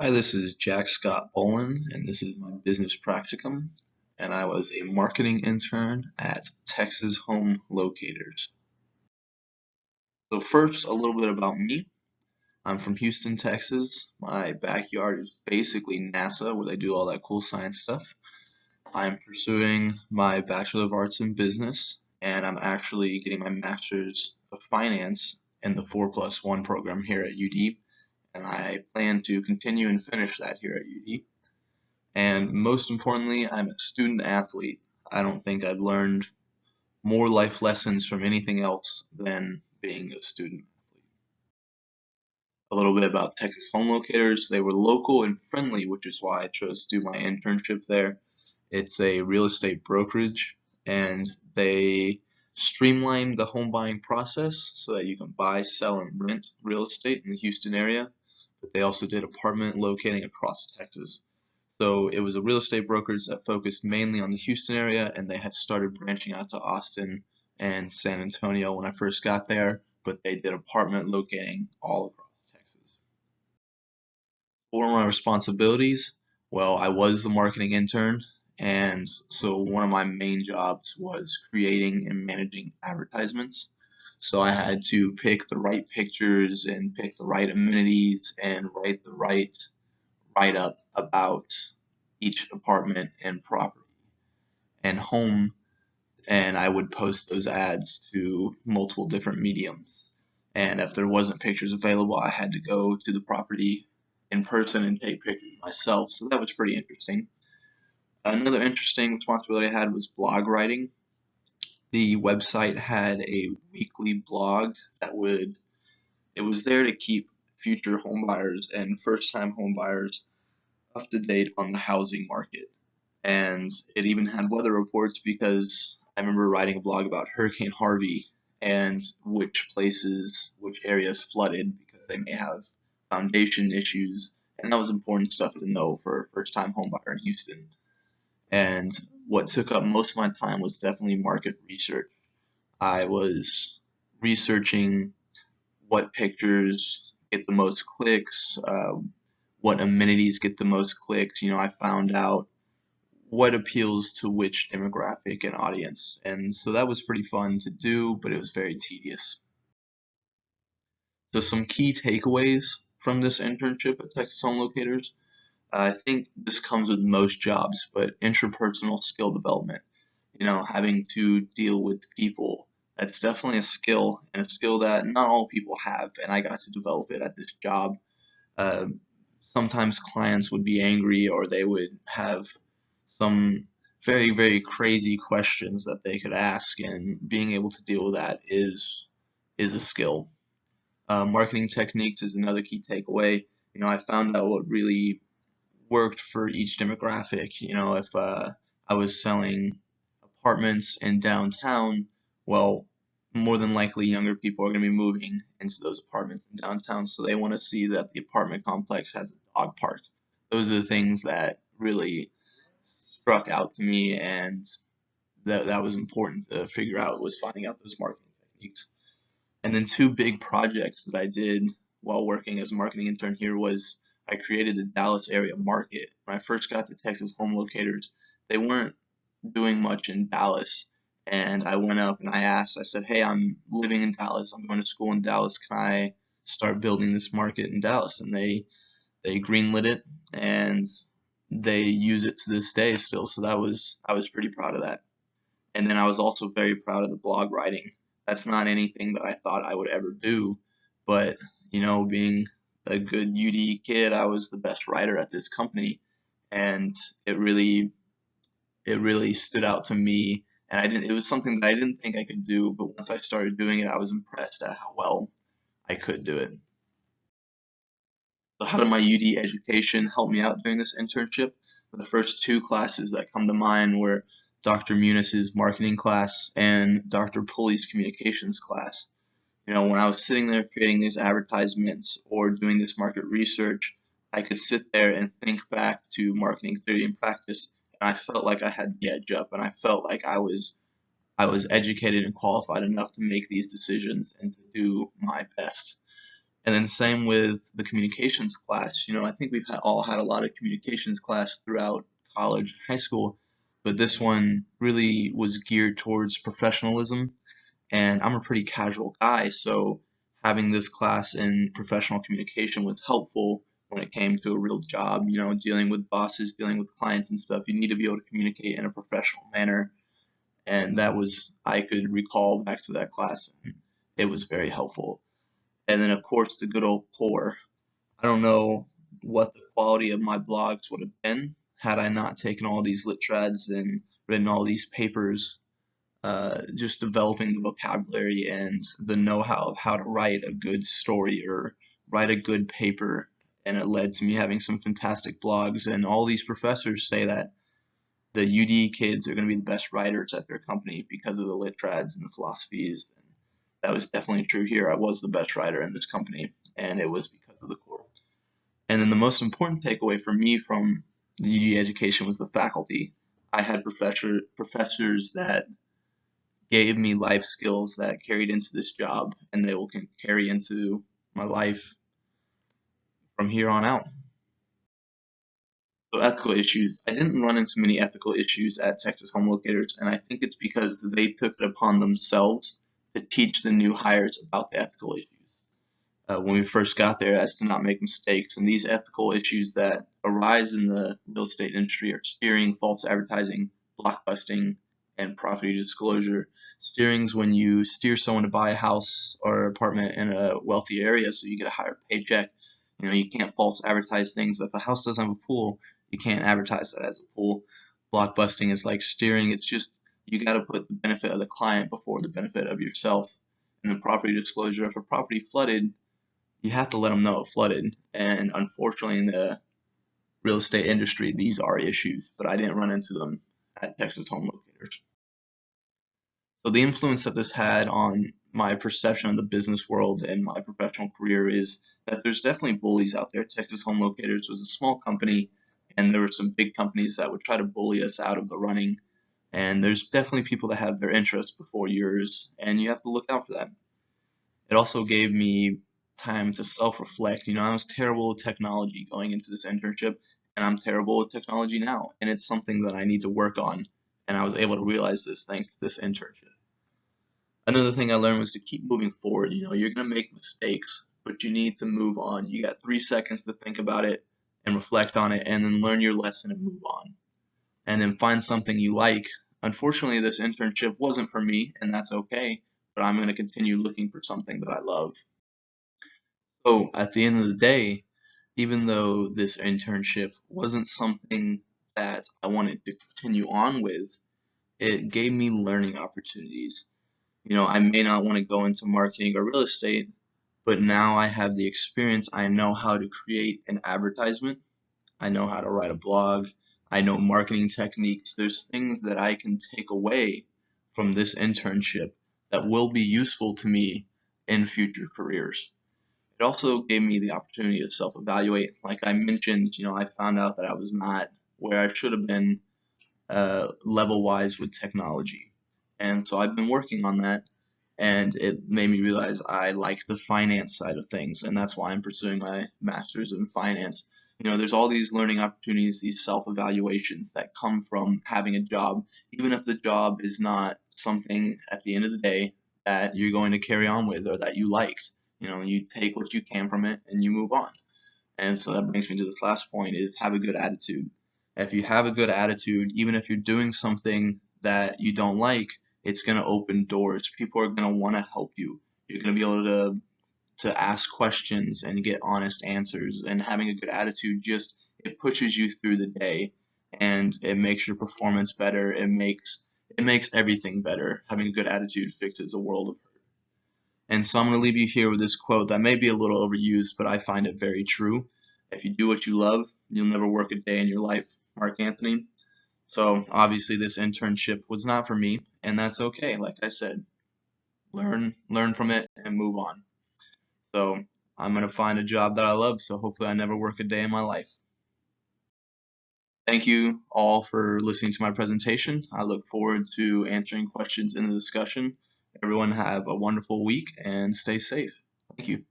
Hi, this is Jack Scott Bolen, and this is my business practicum. And I was a marketing intern at Texas Home Locators. So, first, a little bit about me. I'm from Houston, Texas. My backyard is basically NASA, where they do all that cool science stuff. I'm pursuing my Bachelor of Arts in Business, and I'm actually getting my Master's of Finance in the 4+1 program here at UD. And I plan to continue and finish that here at UD. And most importantly, I'm a student athlete. I don't think I've learned more life lessons from anything else than being a student athlete. A little bit about Texas Home Locators. They were local and friendly, which is why I chose to do my internship there. It's a real estate brokerage, and they streamlined the home buying process so that you can buy, sell, and rent real estate in the Houston area. But they also did apartment locating across Texas. So it was a real estate brokerage that focused mainly on the Houston area, and they had started branching out to Austin and San Antonio when I first got there, but they did apartment locating all across Texas. For my responsibilities, well, I was the marketing intern, and so one of my main jobs was creating and managing advertisements. So I had to pick the right pictures and pick the right amenities and write the right write up about each apartment and property and home, and I would post those ads to multiple different mediums. And if there wasn't pictures available, I had to go to the property in person and take pictures myself. So that was pretty interesting. Another interesting responsibility I had was blog writing. The website had a weekly blog that would it was there to keep future homebuyers and first-time homebuyers up to date on the housing market. And it even had weather reports because I remember writing a blog about Hurricane Harvey and which areas flooded because they may have foundation issues, and that was important stuff to know for a first-time homebuyer in Houston. And what took up most of my time was definitely market research. I was researching what pictures get the most clicks, what amenities get the most clicks. I found out what appeals to which demographic and audience. And so that was pretty fun to do, but it was very tedious. So some key takeaways from this internship at Texas Home Locators. I think this comes with most jobs, but interpersonal skill development, having to deal with people, that's definitely a skill and a skill that not all people have, and I got to develop it at this job. Sometimes clients would be angry or they would have some very, very crazy questions that they could ask, and being able to deal with that is a skill. Marketing techniques is another key takeaway. I found out what really worked for each demographic. If I was selling apartments in downtown, well, more than likely younger people are going to be moving into those apartments in downtown, so they want to see that the apartment complex has a dog park. Those are the things that really struck out to me, and that was important to figure out, was finding out those marketing techniques. And then two big projects that I did while working as a marketing intern here was I created the Dallas area market. When I first got to Texas Home Locators, they weren't doing much in Dallas. And I went up and I said, hey, I'm living in Dallas. I'm going to school in Dallas. Can I start building this market in Dallas? And they greenlit it, and they use it to this day still. So I was pretty proud of that. And then I was also very proud of the blog writing. That's not anything that I thought I would ever do, but being a good UD kid, I was the best writer at this company, and it really stood out to me. And I didn't. It was something that I didn't think I could do, but once I started doing it, I was impressed at how well I could do it. So how did my UD education help me out during this internship? The first two classes that come to mind were Dr. Munitz's marketing class and Dr. Pulley's communications class. When I was sitting there creating these advertisements or doing this market research, I could sit there and think back to marketing theory and practice, and I felt like I had the edge up, and I felt like I was educated and qualified enough to make these decisions and to do my best. And then same with the communications class. I think we've all had a lot of communications class throughout college, high school, but this one really was geared towards professionalism. And I'm a pretty casual guy, so having this class in professional communication was helpful when it came to a real job, dealing with bosses, dealing with clients and stuff. You need to be able to communicate in a professional manner. And I could recall back to that class, and it was very helpful. And then, of course, the good old core. I don't know what the quality of my blogs would have been had I not taken all these lit trads and written all these papers, just developing the vocabulary and the know-how of how to write a good story or write a good paper. And it led to me having some fantastic blogs. And all these professors say that the UD kids are going to be the best writers at their company because of the lit trads and the philosophies. And that was definitely true here. I was the best writer in this company, and it was because of the core. And then the most important takeaway for me from the UD education was the faculty. I had professors that gave me life skills that carried into this job, and they will carry into my life from here on out. So ethical issues. I didn't run into many ethical issues at Texas Home Locators, and I think it's because they took it upon themselves to teach the new hires about the ethical issues. When we first got there, as to not make mistakes. And these ethical issues that arise in the real estate industry are steering, false advertising, blockbusting, and property disclosure. Steering's when you steer someone to buy a house or apartment in a wealthy area so you get a higher paycheck. You can't false advertise things. If a house doesn't have a pool, you can't advertise that as a pool. Blockbusting is like steering. It's just you got to put the benefit of the client before the benefit of yourself. And then property disclosure, if a property flooded, you have to let them know it flooded. And unfortunately, in the real estate industry, these are issues, but I didn't run into them at Texas Home Locators. So the influence that this had on my perception of the business world and my professional career is that there's definitely bullies out there. Texas Home Locators was a small company, and there were some big companies that would try to bully us out of the running. And there's definitely people that have their interests before yours, and you have to look out for that. It also gave me time to self-reflect. I was terrible with technology going into this internship, and I'm terrible with technology now, and it's something that I need to work on. And I was able to realize this thanks to this internship. Another thing I learned was to keep moving forward. You're gonna make mistakes, but you need to move on. You got 3 seconds to think about it and reflect on it, and then learn your lesson and move on. And then find something you like. Unfortunately, this internship wasn't for me, and that's okay, but I'm going to continue looking for something that I love. So at the end of the day, even though this internship wasn't something that I wanted to continue on with, it gave me learning opportunities. I may not want to go into marketing or real estate, but now I have the experience. I know how to create an advertisement. I know how to write a blog. I know marketing techniques. There's things that I can take away from this internship that will be useful to me in future careers. It also gave me the opportunity to self-evaluate. Like I mentioned, I found out that I was not where I should have been level-wise with technology. And so I've been working on that, and it made me realize I like the finance side of things, and that's why I'm pursuing my master's in finance. There's all these learning opportunities, these self-evaluations that come from having a job, even if the job is not something at the end of the day that you're going to carry on with or that you liked. You take what you can from it and you move on. And so that brings me to this last point is have a good attitude. If you have a good attitude, even if you're doing something that you don't like, it's going to open doors. People are going to want to help you. You're going to be able to ask questions and get honest answers. And having a good attitude just it pushes you through the day, and it makes your performance better. It makes everything better. Having a good attitude fixes a world of hurt. And so I'm going to leave you here with this quote that may be a little overused, but I find it very true. If you do what you love, you'll never work a day in your life. Mark Anthony. So obviously this internship was not for me, and that's okay. Like I said, learn from it and move on. So I'm gonna find a job that I love, so hopefully I never work a day in my life. Thank you all for listening to my presentation. I look forward to answering questions in the discussion. Everyone have a wonderful week and stay safe. Thank you.